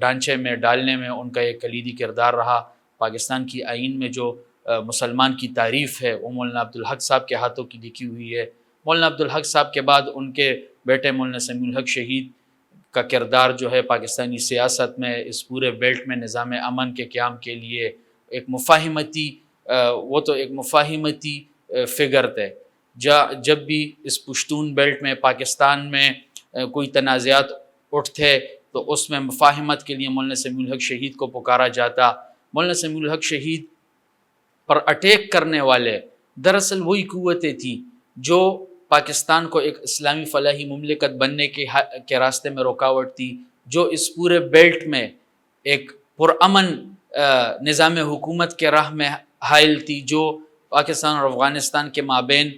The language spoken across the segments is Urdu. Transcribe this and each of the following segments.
ڈھانچے میں ڈالنے میں ان کا ایک کلیدی کردار رہا۔ پاکستان کی آئین میں جو مسلمان کی تعریف ہے وہ مولانا عبدالحق صاحب کے ہاتھوں کی لکھی ہوئی ہے۔ مولانا عبدالحق صاحب کے بعد ان کے بیٹے مولانا سمیع الحق شہید کا کردار جو ہے پاکستانی سیاست میں اس پورے بیلٹ میں نظام امن کے قیام کے لیے ایک مفاہمتی وہ تو ایک مفاہمتی فگر تھے۔ جب بھی اس پشتون بیلٹ میں پاکستان میں کوئی تنازعات اٹھتے تو اس میں مفاہمت کے لیے مولانا سمیع الحق شہید کو پکارا جاتا۔ مولانا سمیع الحق شہید پر اٹیک کرنے والے دراصل وہی قوتیں تھیں جو پاکستان کو ایک اسلامی فلاحی مملکت بننے کے راستے میں رکاوٹ تھی، جو اس پورے بیلٹ میں ایک پرامن نظام حکومت کے راہ میں حائل تھی، جو پاکستان اور افغانستان کے مابین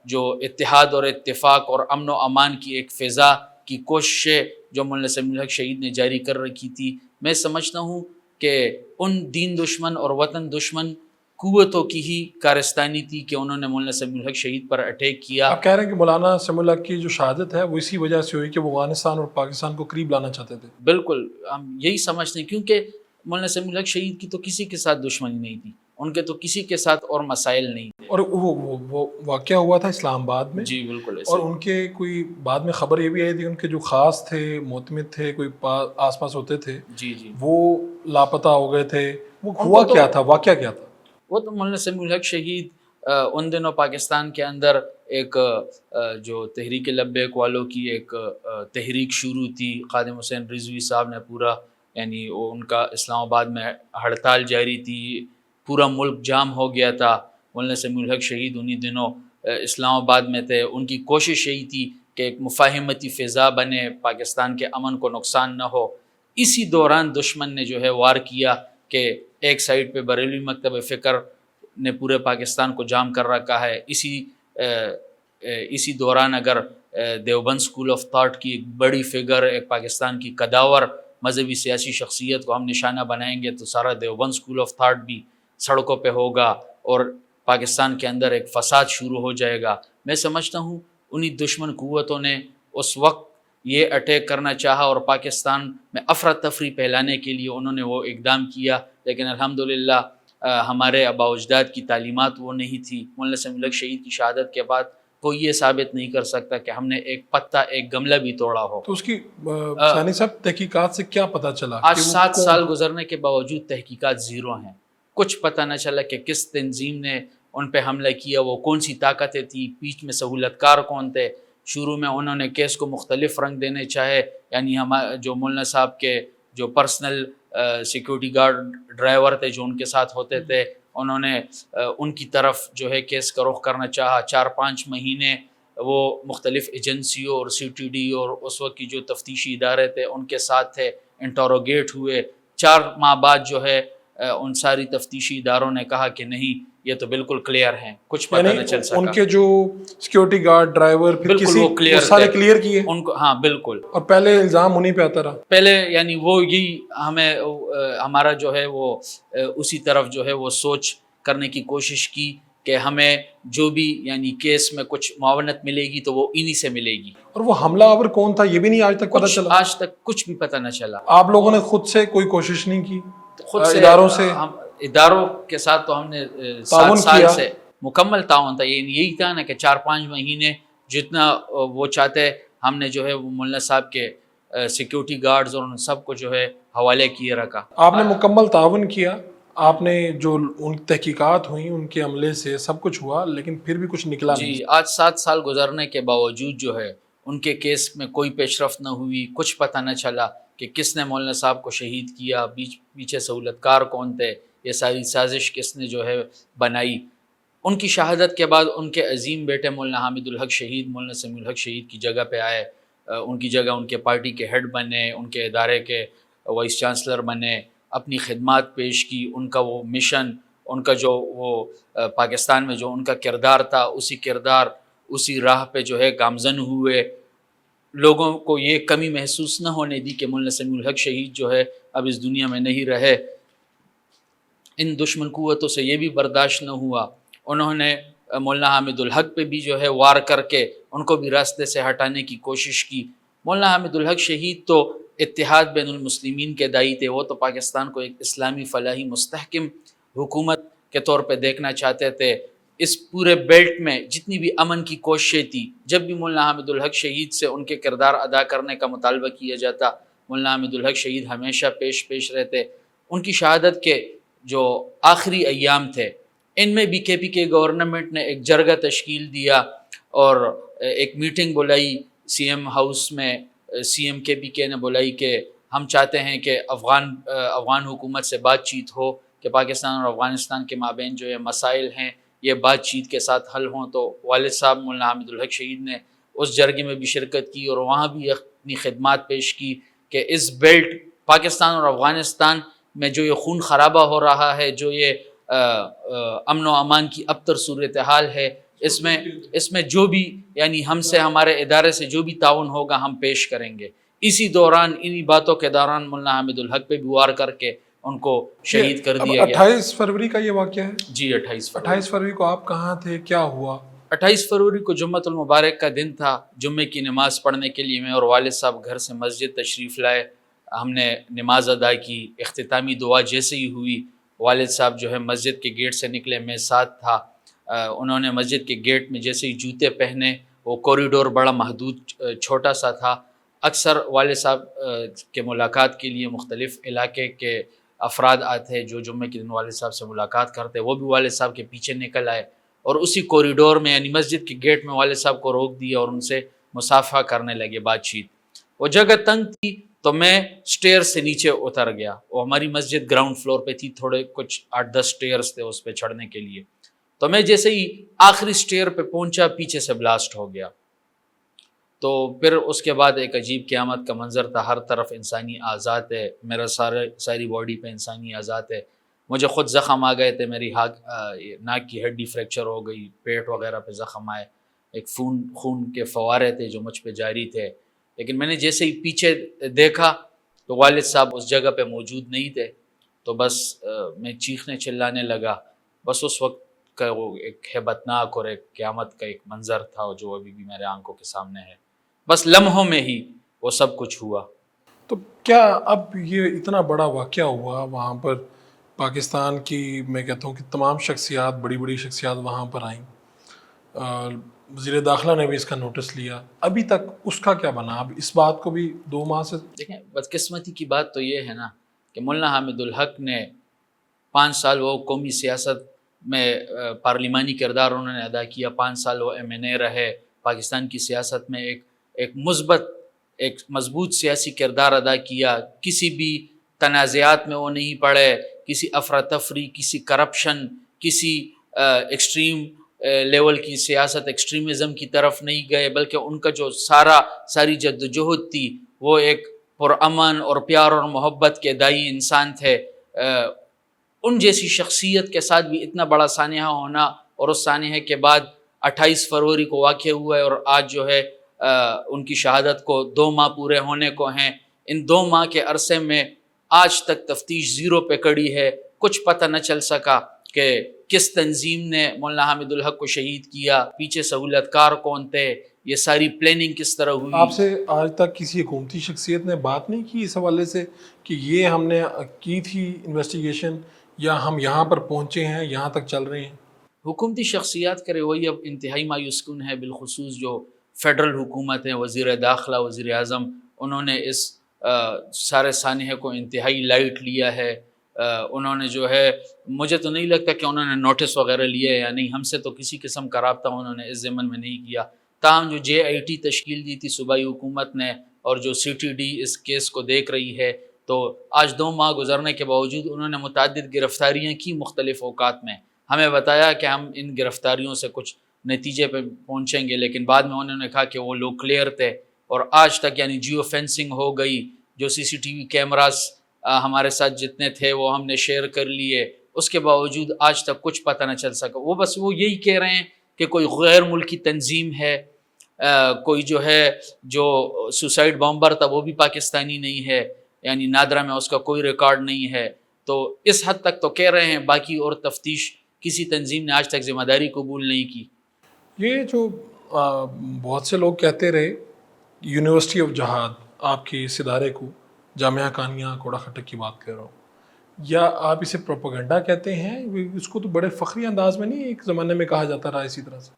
جو اتحاد اور اتفاق اور امن و امان کی ایک فضا کی کوششیں جو مولانا سمیع الحق شہید نے جاری کر رکھی تھی۔ میں سمجھتا ہوں کہ ان دین دشمن اور وطن دشمن قوتوں کی ہی کارستانی تھی کہ انہوں نے مولانا سمیع الحق شہید پر اٹیک کیا۔ آپ کہہ رہے ہیں کہ مولانا سمیع الحق کی جو شہادت ہے وہ اسی وجہ سے ہوئی کہ وہ افغانستان اور پاکستان کو قریب لانا چاہتے تھے؟ بالکل، ہم یہی سمجھتے ہیں، کیونکہ مولانا سمیع الحق شہید کی تو کسی کے ساتھ دشمنی نہیں تھی، ان کے تو کسی کے ساتھ اور مسائل نہیں تھے۔ اور وہ واقعہ ہوا تھا اسلام آباد میں؟ جی بالکل ایسے۔ اور ان کے کوئی بعد میں خبر یہ بھی آئی تھی ان کے جو خاص تھے، معتمد تھے، کوئی آس پاس ہوتے تھے، جی جی، وہ لاپتہ ہو گئے تھے۔ وہ ہوا کیا تھا؟ واقعہ کیا تھا؟ وہ تو مولانا سمیع الحق شہید ان دنوں پاکستان کے اندر ایک جو تحریک لبیک والوں کی ایک تحریک شروع تھی، خادم حسین رضوی صاحب نے پورا، یعنی ان کا اسلام آباد میں ہڑتال جاری تھی، پورا ملک جام ہو گیا تھا۔ مولانا سمیع الحق شہید انہی دنوں اسلام آباد میں تھے۔ ان کی کوشش یہی تھی کہ ایک مفاہمتی فضا بنے، پاکستان کے امن کو نقصان نہ ہو۔ اسی دوران دشمن نے جو ہے وار کیا کہ ایک سائڈ پہ بریلوی مکتب فکر نے پورے پاکستان کو جام کر رکھا ہے، اسی دوران اگر دیوبند اسکول آف تھاٹ کی ایک بڑی فگر، ایک پاکستان کی قداور مذہبی سیاسی شخصیت کو ہم نشانہ بنائیں گے تو سارا دیوبند اسکول آف تھاٹ بھی سڑکوں پہ ہوگا اور پاکستان کے اندر ایک فساد شروع ہو جائے گا۔ میں سمجھتا ہوں انہی دشمن قوتوں نے اس وقت یہ اٹیک کرنا چاہا اور پاکستان میں افراتفری پھیلانے کے لیے انہوں نے وہ اقدام کیا، لیکن الحمدللہ ہمارے آباء و اجداد کی تعلیمات وہ نہیں تھی۔ مولانا سمیع الحق شہید کی شہادت کے بعد کوئی یہ ثابت نہیں کر سکتا کہ ہم نے ایک پتا، ایک گملہ بھی توڑا ہو۔ تو اس کی ثانی صاحب تحقیقات سے کیا پتہ چلا؟ آج 7 سال گزرنے کے باوجود تحقیقات زیرو ہیں، کچھ پتہ نہ چلا کہ کس تنظیم نے ان پہ حملہ کیا، وہ کون سی طاقتیں تھیں، بیچ میں سہولت کار کون تھے۔ شروع میں انہوں نے کیس کو مختلف رنگ دینے چاہے، یعنی جو مولانا صاحب کے جو پرسنل سیکیورٹی گارڈ ڈرائیور تھے جو ان کے ساتھ ہوتے تھے، انہوں نے ان کی طرف جو ہے کیس کا رخ کرنا چاہا۔ 4-5 مہینے وہ مختلف ایجنسیوں اور سی ٹی ڈی اور اس وقت کی جو تفتیشی ادارے تھے ان کے ساتھ تھے، انٹروگیٹ ہوئے۔ 4 ماہ بعد جو ہے ان ساری تفتیشی اداروں نے کہا کہ نہیں، یہ تو بالکل کلیئر ہیں، کچھ پتہ نہ چل سکا۔ ان کے جو سیکیورٹی گارڈ ڈرائیور بالکل وہ کلیئر، سارے کلیئر کیے ان کو، ہاں بالکل۔ اور پہلے الزام انہیں پہ آتا رہا پہلے، یعنی وہ یہی ہمارا جو ہے وہ اسی طرف جو ہے وہ سوچ کرنے کی کوشش کی کہ ہمیں جو بھی یعنی کیس میں کچھ معاونت ملے گی تو وہ انہی سے ملے گی۔ اور وہ حملہ آور کون تھا یہ بھی نہیں آج تک پتہ چلا؟ آج تک کچھ بھی پتہ نہ چلا۔ آپ لوگوں نے خود سے کوئی کوشش نہیں کی؟ خود سے اداروں کے ساتھ تو ہم نے 7 سال سے مکمل تعاون تھا۔ یہی تھا نا کہ 4-5 مہینے جتنا وہ چاہتے ہم نے جو ہے وہ مولانا صاحب کے سیکیورٹی گارڈز اور ان سب کو جو ہے حوالے کیے رکھا۔ آپ نے مکمل تعاون کیا، آپ نے جو ان تحقیقات ہوئیں ان کے عملے سے سب کچھ ہوا، لیکن پھر بھی کچھ نکلا نہیں۔ جی، آج 7 سال گزرنے کے باوجود جو ہے ان کے کیس میں کوئی پیش رفت نہ ہوئی، کچھ پتہ نہ چلا کہ کس نے مولانا صاحب کو شہید کیا، پیچھے سہولت کار کون تھے، یہ ساری سازش کس نے جو ہے بنائی۔ ان کی شہادت کے بعد ان کے عظیم بیٹے مولانا حامد الحق شہید مولانا سمیع الحق شہید کی جگہ پہ آئے، ان کی جگہ ان کے پارٹی کے ہیڈ بنے، ان کے ادارے کے وائس چانسلر بنے، اپنی خدمات پیش کی۔ ان کا وہ مشن، ان کا جو وہ پاکستان میں جو ان کا کردار تھا، اسی راہ پہ جو ہے گامزن ہوئے۔ لوگوں کو یہ کمی محسوس نہ ہونے دی کہ مولانا سمیع الحق شہید جو ہے اب اس دنیا میں نہیں رہے۔ ان دشمن قوتوں سے یہ بھی برداشت نہ ہوا، انہوں نے مولانا حامد الحق پہ بھی جو ہے وار کر کے ان کو بھی راستے سے ہٹانے کی کوشش کی۔ مولانا حامد الحق شہید تو اتحاد بین المسلمین کے داعی تھے، وہ تو پاکستان کو ایک اسلامی فلاحی مستحکم حکومت کے طور پہ دیکھنا چاہتے تھے۔ اس پورے بیلٹ میں جتنی بھی امن کی کوششیں تھی، جب بھی مولانا حامد الحق شہید سے ان کے کردار ادا کرنے کا مطالبہ کیا جاتا، مولانا حامد الحق شہید ہمیشہ پیش رہتے۔ ان کی شہادت کے جو آخری ایام تھے، ان میں بھی کے گورنمنٹ نے ایک جرگہ تشکیل دیا اور ایک میٹنگ بلائی سی ایم ہاؤس میں، سی ایم کے نے بلائی کہ ہم چاہتے ہیں کہ افغان حکومت سے بات چیت ہو کہ پاکستان اور افغانستان کے مابین جو یہ مسائل ہیں یہ بات چیت کے ساتھ حل ہوں۔ تو والد صاحب مولانا حامد الحق شہید نے اس جرگے میں بھی شرکت کی اور وہاں بھی اپنی خدمات پیش کی کہ اس بیلٹ پاکستان اور افغانستان میں جو یہ خون خرابہ ہو رہا ہے، جو یہ امن و امان کی ابتر صورتحال ہے، اس میں جو بھی یعنی ہم سے، ہمارے ادارے سے جو بھی تعاون ہوگا ہم پیش کریں گے۔ اسی دوران، انہی باتوں کے دوران مولانا حامد الحق پہ بھی وار کر کے ان کو شہید کر دیا گیا۔ 28 فروری کا یہ واقعہ ہے جی 28 فروری کو آپ کہاں تھے، کیا ہوا؟ 28 فروری کو جمعۃ المبارک کا دن تھا۔ جمعے کی نماز پڑھنے کے لیے میں اور والد صاحب گھر سے مسجد تشریف لائے۔ ہم نے نماز ادا کی، اختتامی دعا جیسے ہی ہوئی، والد صاحب جو ہے مسجد کے گیٹ سے نکلے، میں ساتھ تھا۔ انہوں نے مسجد کے گیٹ میں جیسے ہی جوتے پہنے، وہ کوریڈور بڑا محدود چھوٹا سا تھا۔ اکثر والد صاحب کے ملاقات کے لیے مختلف علاقے کے افراد آتے جو جمعے کے دن والد صاحب سے ملاقات کرتے، وہ بھی والد صاحب کے پیچھے نکل آئے اور اسی کوریڈور میں یعنی مسجد کے گیٹ میں والد صاحب کو روک دیا اور ان سے مصافحہ کرنے لگے، بات چیت۔ وہ جگہ تنگ تھی تو میں سٹیئر سے نیچے اتر گیا۔ وہ ہماری مسجد گراؤنڈ فلور پہ تھی، تھوڑے کچھ 8-10 سٹیئرز تھے اس پہ چڑھنے کے لیے۔ تو میں جیسے ہی آخری سٹیئر پہ پہنچا، پیچھے سے بلاسٹ ہو گیا۔ تو پھر اس کے بعد ایک عجیب قیامت کا منظر تھا، ہر طرف انسانی اعضاء ہے، میرا ساری باڈی پہ انسانی اعضاء ہے، مجھے خود زخم آ گئے تھے، میری ناک کی ہڈی فریکچر ہو گئی، پیٹ وغیرہ پہ زخم آئے، ایک خون کے فوارے تھے جو مجھ پہ جاری تھے۔ لیکن میں نے جیسے ہی پیچھے دیکھا تو والد صاحب اس جگہ پہ موجود نہیں تھے، تو بس میں چیخنے چلانے لگا۔ بس اس وقت کا وہ ایک ہیبتناک اور ایک قیامت کا ایک منظر تھا جو ابھی بھی میرے آنکھوں کے سامنے ہے۔ بس لمحوں میں ہی وہ سب کچھ ہوا۔ تو کیا اب یہ اتنا بڑا واقعہ ہوا وہاں پر، پاکستان کی میں کہتا ہوں کہ تمام شخصیات، بڑی بڑی شخصیات وہاں پر آئیں، وزیر داخلہ نے بھی اس کا نوٹس لیا، ابھی تک اس کا کیا بنا؟ اب اس بات کو بھی 2 ماہ سے دیکھیں، بدقسمتی کی بات تو یہ ہے نا کہ مولانا حامد الحق نے 5 سال وہ قومی سیاست میں پارلیمانی کردار انہوں نے ادا کیا، 5 سال وہ MNA رہے، پاکستان کی سیاست میں ایک مثبت، ایک مضبوط سیاسی کردار ادا کیا، کسی بھی تنازعات میں وہ نہیں پڑے، کسی افراتفری، کسی کرپشن، کسی ایکسٹریم لیول کی سیاست، ایکسٹریمزم کی طرف نہیں گئے، بلکہ ان کا جو ساری جدوجہد تھی وہ ایک پرامن اور پیار اور محبت کے دائی انسان تھے۔ ان جیسی شخصیت کے ساتھ بھی اتنا بڑا سانحہ ہونا، اور اس سانحے کے بعد 28 فروری کو واقع ہوا ہے اور آج جو ہے ان کی شہادت کو 2 ماہ پورے ہونے کو ہیں۔ ان 2 ماہ کے عرصے میں آج تک تفتیش زیرو پہ کڑی ہے، کچھ پتہ نہ چل سکا کہ کس تنظیم نے مولانا حامد الحق کو شہید کیا، پیچھے سہولت کار کون تھے، یہ ساری پلاننگ کس طرح ہوئی۔ آپ سے آج تک کسی حکومتی شخصیت نے بات نہیں کی اس حوالے سے کہ یہ ہم نے کی تھی انویسٹیگیشن، یا ہم یہاں پر پہنچے ہیں، یہاں تک چل رہے ہیں؟ حکومتی شخصیات کا رویہ اب انتہائی مایوس کن ہے، بالخصوص جو فیڈرل حکومت ہے، وزیر داخلہ، وزیر اعظم، انہوں نے اس سارے سانحے کو انتہائی لائٹ لیا ہے۔ انہوں نے جو ہے، مجھے تو نہیں لگتا کہ انہوں نے نوٹس وغیرہ لیے یا نہیں، ہم سے تو کسی قسم کا رابطہ انہوں نے اس ضمن میں نہیں کیا۔ تاہم جو JIT تشکیل دی تھی صوبائی حکومت نے، اور جو CTD اس کیس کو دیکھ رہی ہے، تو آج 2 ماہ گزرنے کے باوجود انہوں نے متعدد گرفتاریاں کی مختلف اوقات میں، ہمیں بتایا کہ ہم ان گرفتاریوں سے کچھ نتیجے پہ پہنچیں گے، لیکن بعد میں انہوں نے کہا کہ وہ لوگ کلیئر تھے، اور آج تک یعنی جیو فینسنگ ہو گئی، جو CCTV کیمراز ہمارے ساتھ جتنے تھے وہ ہم نے شیئر کر لیے، اس کے باوجود آج تک کچھ پتہ نہ چل سکا۔ وہ یہی کہہ رہے ہیں کہ کوئی غیر ملکی تنظیم ہے، کوئی جو ہے جو سوسائڈ بامبر تھا وہ بھی پاکستانی نہیں ہے، یعنی نادرا میں اس کا کوئی ریکارڈ نہیں ہے، تو اس حد تک تو کہہ رہے ہیں، باقی اور تفتیش کسی تنظیم نے آج تک ذمہ داری قبول نہیں کی۔ یہ جو بہت سے لوگ کہتے رہے، یونیورسٹی آف جہاد آپ کے اس ادارے کو جامعہ حقانیہ کوڑا خٹک کی بات کر رہا ہوں، یا آپ اسے پروپیگنڈا کہتے ہیں؟ اس کو تو بڑے فخری انداز میں نہیں ایک زمانے میں کہا جاتا رہا اسی طرح سے؟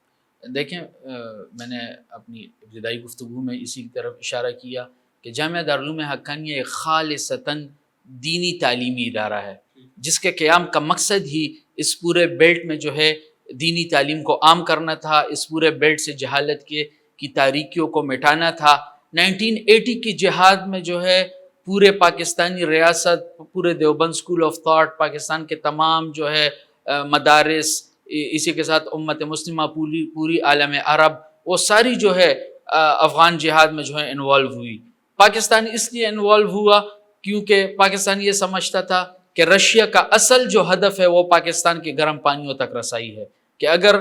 دیکھیں میں نے اپنی ابتدائی گفتگو میں اسی کی طرف اشارہ کیا کہ جامعہ دارالعلوم حقانیہ ایک خالصتاً دینی تعلیمی ادارہ ہے، جس کے قیام کا مقصد ہی اس پورے بیلٹ میں جو ہے دینی تعلیم کو عام کرنا تھا، اس پورے بیلٹ سے جہالت کی تاریکیوں کو مٹانا تھا۔ 1980 کی جہاد میں جو ہے پورے پاکستانی ریاست، پورے Deoband school of thought, Pakistan کے تمام جو ہے مدارس، اسی کے ساتھ امت مسلمہ پوری عالم عرب، وہ ساری جو ہے افغان جہاد میں جو ہے انوالو ہوئی۔ پاکستان اس لیے انوالو ہوا کیونکہ پاکستان یہ سمجھتا تھا کہ رشیا کا اصل جو ہدف ہے وہ پاکستان کے گرم پانیوں تک رسائی ہے، کہ اگر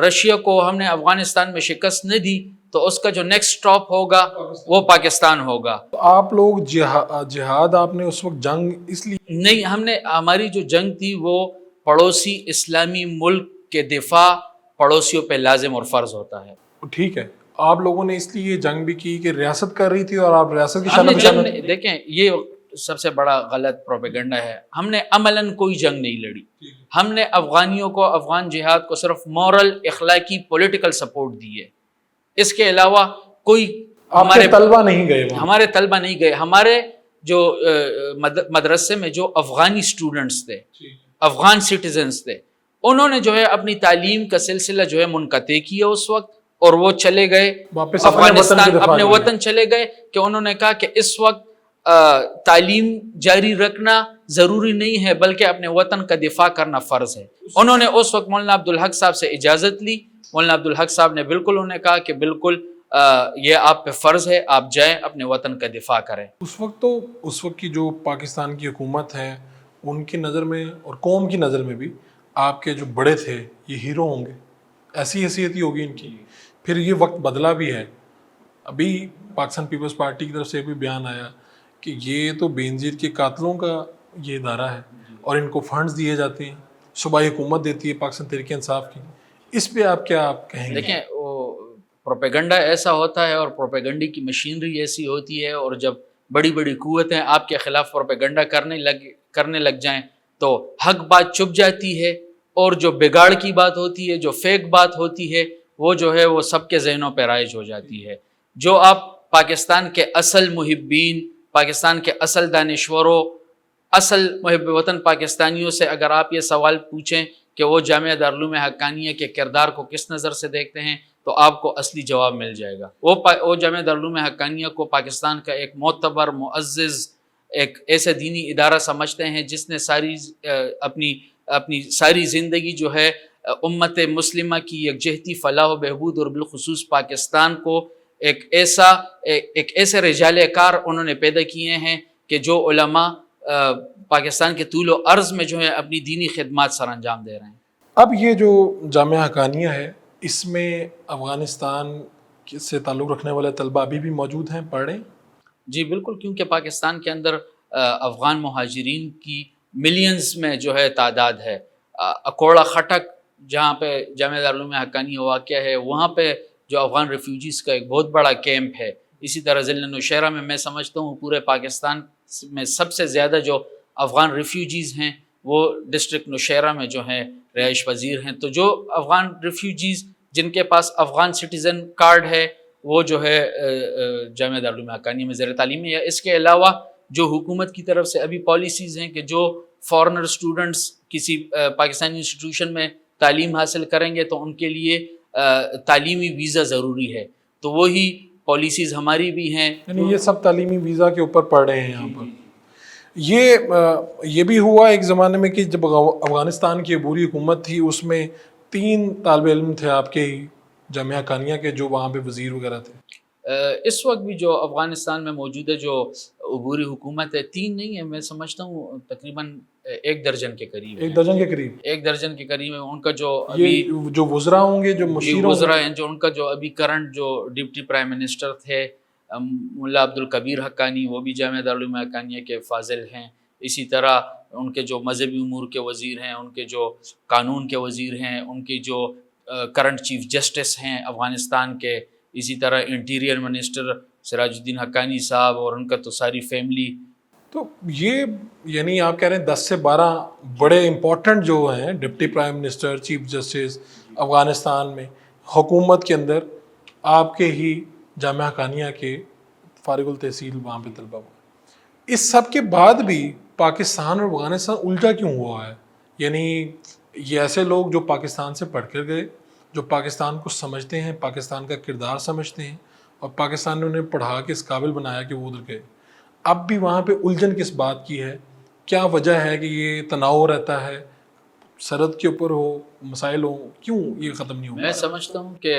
رشیا کو ہم نے افغانستان میں شکست نہ دی تو اس کا جو نیکسٹ سٹاپ ہوگا وہ پاکستان ہوگا۔ تو آپ لوگ جہاد آپ نے اس وقت جنگ اس لیے نہیں، ہماری جو جنگ تھی وہ پڑوسی اسلامی ملک کے دفاع پڑوسیوں پہ لازم اور فرض ہوتا ہے۔ ٹھیک ہے، آپ لوگوں نے اس لیے جنگ بھی کی کہ ریاست کر رہی تھی اور آپ ریاست کی ہم نے شان جنگ بشانت؟ دیکھیں یہ سب سے بڑا غلط پروپیگنڈا ہے، ہم نے عملاً کوئی جنگ نہیں لڑی، ہم نے افغانیوں کو، افغان جہاد کو صرف مورل، اخلاقی، پولیٹیکل سپورٹ دی ہے۔ اس کے علاوہ کوئی آپ کے طلبہ نہیں گئے وہاں؟ ہمارے طلبہ نہیں گئے۔ ہمارے جو مدرسے میں جو افغانی اسٹوڈنٹس تھے، افغان سٹیزنز تھے، انہوں نے جو ہے اپنی تعلیم کا سلسلہ جو ہے منقطع کیا اس وقت، اور وہ چلے گئے واپس افغانستان، اپنے وطن چلے گئے، کہ انہوں نے کہا کہ اس وقت تعلیم جاری رکھنا ضروری نہیں ہے بلکہ اپنے وطن کا دفاع کرنا فرض ہے۔ انہوں نے اس وقت مولانا عبدالحق صاحب سے اجازت لی، مولانا عبدالحق صاحب نے بالکل انہیں کہا کہ بالکل یہ آپ پہ فرض ہے، آپ جائیں اپنے وطن کا دفاع کریں۔ اس وقت کی جو پاکستان کی حکومت ہے ان کی نظر میں اور قوم کی نظر میں بھی آپ کے جو بڑے تھے یہ ہیرو ہوں گے، ایسی حیثیت ہی ہوگی ان کی۔ پھر یہ وقت بدلا بھی ہے، ابھی پاکستان پیپلز پارٹی کی طرف سے بھی بیان آیا کہ یہ تو بے نظیر کے قاتلوں کا یہ ادارہ ہے اور ان کو فنڈز دیے جاتے ہیں، صوبائی حکومت دیتی ہے پاکستان تحریک انصاف کی۔ اس پہ آپ کیا کہیں گے؟ دیکھیں وہ پروپیگنڈا ایسا ہوتا ہے اور پروپیگنڈی کی مشینری ایسی ہوتی ہے، اور جب بڑی بڑی قوتیں آپ کے خلاف پروپیگنڈا کرنے لگ جائیں تو حق بات چھپ جاتی ہے، اور جو بگاڑ کی بات ہوتی ہے، جو فیک بات ہوتی ہے، وہ جو ہے وہ سب کے ذہنوں پہ رائج ہو جاتی ہے۔ جو آپ پاکستان کے اصل محبین، پاکستان کے اصل دانشوروں، اصل محب وطن پاکستانیوں سے اگر آپ یہ سوال پوچھیں کہ وہ جامعہ دارالعلوم حقانیہ کے کردار کو کس نظر سے دیکھتے ہیں تو آپ کو اصلی جواب مل جائے گا۔ وہ جامعہ دارالعلوم حقانیہ کو پاکستان کا ایک معتبر، معزز، ایک ایسے دینی ادارہ سمجھتے ہیں جس نے اپنی ساری زندگی جو ہے امت مسلمہ کی یکجہتی، فلاح و بہبود اور بالخصوص پاکستان کو ایک ایسے رجال کار انہوں نے پیدا کیے ہیں کہ جو علماء پاکستان کے طول و عرض میں جو ہے اپنی دینی خدمات سر انجام دے رہے ہیں۔ اب یہ جو جامعہ حقانیہ ہے اس میں افغانستان سے تعلق رکھنے والے طلبہ ابھی بھی موجود ہیں، پڑھ رہے ہیں؟ جی بالکل، کیونکہ پاکستان کے اندر افغان مہاجرین کی ملینز میں جو ہے تعداد ہے۔ کوڑا خٹک جہاں پہ جامعہ دارالعلوم حقانیہ واقع ہے، وہاں پہ جو افغان ریفیوجیز کا ایک بہت بڑا کیمپ ہے۔ اسی طرح ضلع نوشہرہ میں سمجھتا ہوں پورے پاکستان میں سب سے زیادہ جو افغان ریفیوجیز ہیں وہ ڈسٹرکٹ نوشہرہ میں جو ہیں رہائش پذیر ہیں۔ تو جو افغان ریفیوجیز جن کے پاس افغان سٹیزن کارڈ ہے وہ جو ہے جامعہ دارالعلوم حقانیہ میں زیر تعلیم ہے۔ یا اس کے علاوہ جو حکومت کی طرف سے ابھی پالیسیز ہیں کہ جو فارنر اسٹوڈنٹس کسی پاکستانی انسٹیٹیوشن میں تعلیم حاصل کریں گے تو ان کے لیے تعلیمی ویزا ضروری ہے، تو وہی پالیسیز ہماری بھی ہیں۔ یعنی یہ سب تعلیمی ویزا کے اوپر پڑھ رہے ہیں یہاں پر۔ یہ بھی ہوا ایک زمانے میں کہ جب افغانستان کی عبوری حکومت تھی اس میں 3 طالب علم تھے آپ کے ہی جامعہ حقانیہ کے جو وہاں پہ وزیر وغیرہ تھے۔ اس وقت بھی جو افغانستان میں موجود ہے جو عبوری حکومت ہے، 3 نہیں ہے، میں سمجھتا ہوں تقریباً 1 درجن کے قریب ہے۔ 1 درجن کے قریب؟ 1 درجن کے قریب ہے۔ ان کا جو یہ جو وزراء ہوں گے، جو مشیر وزراء ہیں، جو ان کا جو ابھی کرنٹ جو ڈپٹی پرائم منسٹر تھے ملا عبدالکبیر حقانی، وہ بھی جامعہ دارالعلوم حقانیہ کے فاضل ہیں۔ اسی طرح ان کے جو مذہبی امور کے وزیر ہیں، ان کے جو قانون کے وزیر ہیں، ان کی جو کرنٹ چیف جسٹس ہیں افغانستان کے، اسی طرح انٹیریئر منسٹر سراج الدین حقانی صاحب اور ان کا تو ساری فیملی. تو یہ یعنی آپ کہہ رہے ہیں 10 سے 12 بڑے امپورٹنٹ جو ہیں deputy prime minister, chief justice Afghanistan میں حکومت کے اندر آپ کے ہی جامعہ حقانیہ کے فارغ التحصیل وہاں پہ طلبہ ہوئے. اس سب کے بعد بھی پاکستان اور افغانستان الجھا کیوں ہوا ہے؟ یعنی یہ ایسے لوگ جو پاکستان سے پڑھ کر گئے، جو پاکستان کو سمجھتے ہیں، پاکستان کا کردار سمجھتے ہیں، اور پاکستان نے انہیں پڑھا کے اس قابل بنایا کہ وہ ادھر گئے، اب بھی وہاں پہ الجھن کس بات کی ہے؟ کیا وجہ ہے کہ یہ تناؤ رہتا ہے، سرحد کے اوپر ہو، مسائل ہوں، کیوں یہ ختم نہیں میں ہوگا؟ سمجھتا ہوں کہ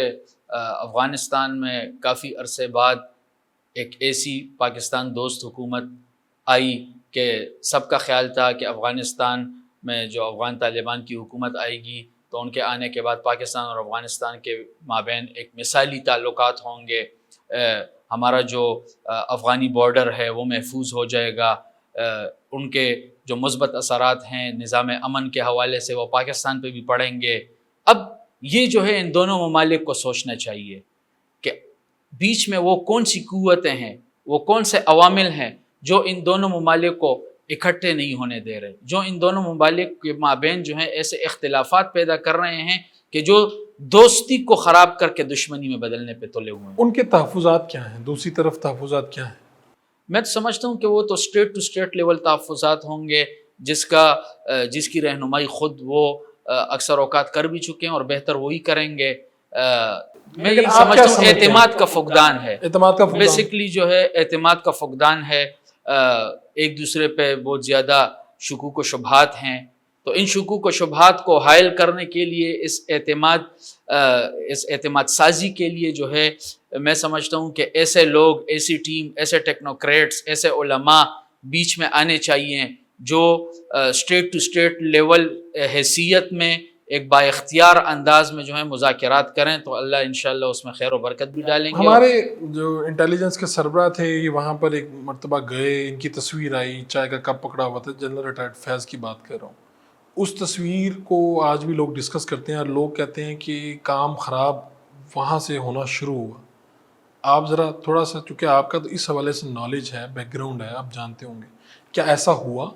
افغانستان میں کافی عرصے بعد ایک ایسی پاکستان دوست حکومت آئی کہ سب کا خیال تھا کہ افغانستان میں جو افغان طالبان کی حکومت آئے گی تو ان کے آنے کے بعد پاکستان اور افغانستان کے مابین ایک مثالی تعلقات ہوں گے، ہمارا جو افغانی بارڈر ہے وہ محفوظ ہو جائے گا، ان کے جو مثبت اثرات ہیں نظام امن کے حوالے سے وہ پاکستان پہ بھی پڑیں گے. اب یہ جو ہے ان دونوں ممالک کو سوچنا چاہیے کہ بیچ میں وہ کون سی قوتیں ہیں، وہ کون سے عوامل ہیں جو ان دونوں ممالک کو اکٹھے نہیں ہونے دے رہے، جو ان دونوں ممالک کے مابین جو ہیں ایسے اختلافات پیدا کر رہے ہیں کہ جو دوستی کو خراب کر کے دشمنی میں بدلنے پہ تلے ہوئے ہیں. ان کے تحفظات کیا ہیں؟ دوسری طرف تحفظات کیا ہیں؟ میں تو سمجھتا ہوں کہ وہ تو اسٹیٹ ٹو اسٹیٹ لیول تحفظات ہوں گے جس کی رہنمائی خود وہ اکثر اوقات کر بھی چکے ہیں اور بہتر وہی کریں گے. میں یہ سمجھتا ہوں اعتماد کا فقدان ہے، اعتماد کا فقدان بیسکلی جو ہے اعتماد کا فقدان ہے. ایک دوسرے پہ بہت زیادہ شکوک و شبہات ہیں، تو ان شکوک و شبہات کو حائل کرنے کے لیے اس اعتماد سازی کے لیے جو ہے میں سمجھتا ہوں کہ ایسے لوگ، ایسی ٹیم، ایسے ٹیکنوکریٹس، ایسے علماء بیچ میں آنے چاہیے جو اسٹیٹ ٹو اسٹیٹ لیول حیثیت میں ایک با اختیار انداز میں جو ہے مذاکرات کریں، تو اللہ انشاءاللہ اس میں خیر و برکت بھی ڈالیں گے. ہمارے جو انٹیلیجنس کے سربراہ تھے یہ وہاں پر ایک مرتبہ گئے، ان کی تصویر آئی، چائے کا کپ پکڑا ہوا تھا، جنرل ریٹائرڈ فیض کی بات کر رہا ہوں. اس تصویر کو آج بھی لوگ ڈسکس کرتے ہیں اور لوگ کہتے ہیں کہ کام خراب وہاں سے ہونا شروع ہوا. آپ ذرا تھوڑا سا، چونکہ آپ کا تو اس حوالے سے نالج ہے، بیک گراؤنڈ ہے، آپ جانتے ہوں گے، کیا ایسا ہوا؟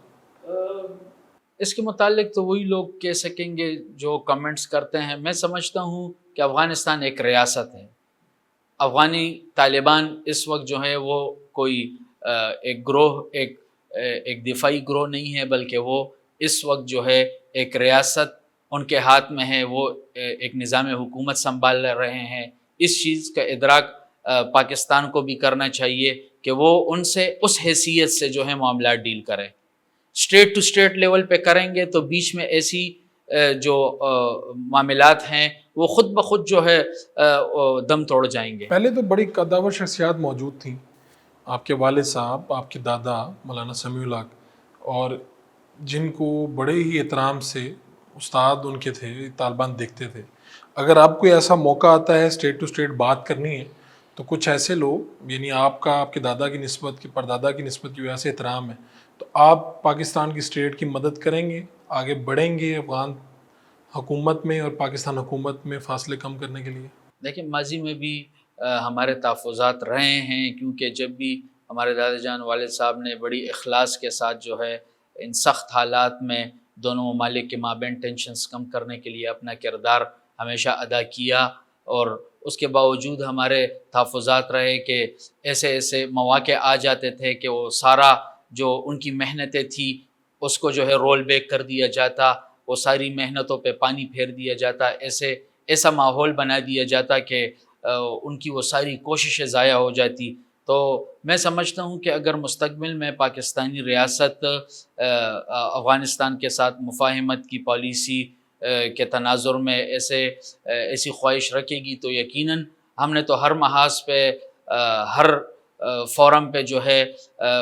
اس کے متعلق تو وہی لوگ کہہ سکیں گے جو کمنٹس کرتے ہیں. میں سمجھتا ہوں کہ افغانستان ایک ریاست ہے. افغانی طالبان اس وقت جو ہے وہ کوئی ایک گروہ، ایک دفاعی گروہ نہیں ہے، بلکہ وہ اس وقت جو ہے ایک ریاست ان کے ہاتھ میں ہے، وہ ایک نظام حکومت سنبھال رہے ہیں. اس چیز کا ادراک پاکستان کو بھی کرنا چاہیے کہ وہ ان سے اس حیثیت سے جو ہے معاملات ڈیل کریں. اسٹیٹ ٹو اسٹیٹ لیول پہ کریں گے تو بیچ میں ایسی جو معاملات ہیں وہ خود بخود جو ہے دم توڑ جائیں گے. پہلے تو بڑی قداور شخصیات موجود تھیں، آپ کے والد صاحب، آپ کے دادا مولانا سمیع الحق، اور جن کو بڑے ہی احترام سے استاد ان کے تھے، طالبان دیکھتے تھے. اگر آپ کوئی ایسا موقع آتا ہے اسٹیٹ ٹو اسٹیٹ بات کرنی ہے تو کچھ ایسے لوگ، یعنی آپ کا آپ کے دادا کی نسبت، کی پردادا کی نسبت جو ایسے احترام ہے، تو آپ پاکستان کی اسٹیٹ کی مدد کریں گے، آگے بڑھیں گے افغان حکومت میں اور پاکستان حکومت میں فاصلے کم کرنے کے لیے؟ دیکھیں ماضی میں بھی ہمارے تحفظات رہے ہیں، کیونکہ جب بھی ہمارے دادا جان والد صاحب نے بڑی اخلاص کے ساتھ جو ہے ان سخت حالات میں دونوں ممالک کے مابین ٹینشنز کم کرنے کے لیے اپنا کردار ہمیشہ ادا کیا، اور اس کے باوجود ہمارے تحفظات رہے کہ ایسے مواقع آ جاتے تھے کہ وہ سارا جو ان کی محنتیں تھیں اس کو جو ہے رول بیک کر دیا جاتا، وہ ساری محنتوں پہ پانی پھیر دیا جاتا، ایسا ماحول بنا دیا جاتا کہ ان کی وہ ساری کوششیں ضائع ہو جاتی. تو میں سمجھتا ہوں کہ اگر مستقبل میں پاکستانی ریاست افغانستان کے ساتھ مفاہمت کی پالیسی کے تناظر میں ایسی خواہش رکھے گی تو یقیناً ہم نے تو ہر محاذ پہ، ہر فورم پہ جو ہے